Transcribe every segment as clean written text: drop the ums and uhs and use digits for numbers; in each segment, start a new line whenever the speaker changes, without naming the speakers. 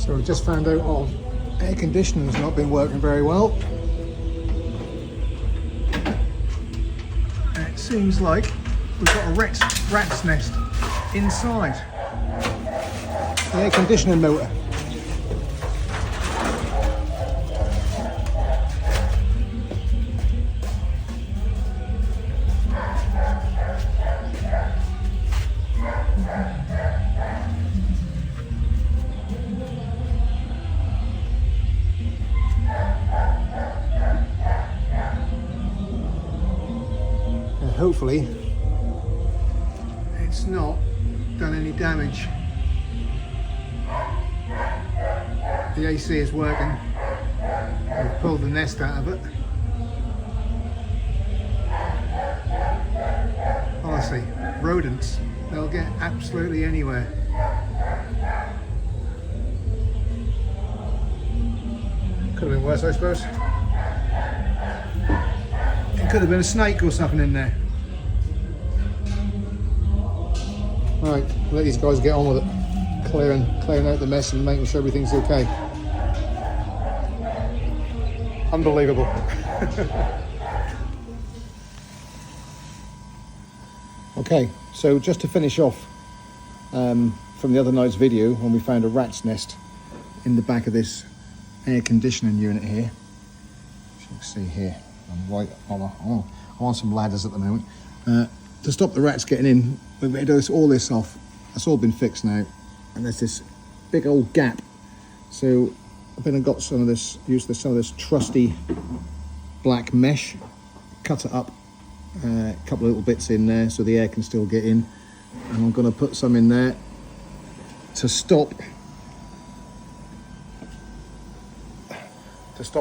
So we've just found out our air conditioning's not been working very well. And it seems like we've got a rat's nest inside the air conditioning motor. Hopefully it's not done any damage. The AC is working. We've pulled the nest out of it. Honestly, rodents, they'll get absolutely anywhere. Could have been worse, I suppose. It could have been a snake or something in there. Right, let these guys get on with it. Clearing out the mess and making sure everything's okay. Unbelievable. Okay, so just to finish off from the other night's video when we found a rat's nest in the back of this air conditioning unit here. As you can see here, I'm right on I'm on some ladders at the moment. To stop the rats getting in, we've made all this off. That's all been fixed now, and there's this big old gap. So I've been and got some of this, some of this trusty black mesh, cut it up, a couple of little bits in there so the air can still get in, and I'm going to put some in there to stop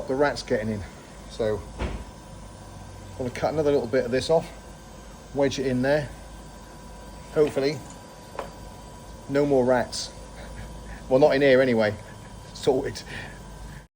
the rats getting in. So I'm going to cut another little bit of this off, wedge it in there. Hopefully no more rats. Well, not in here anyway. Sorted.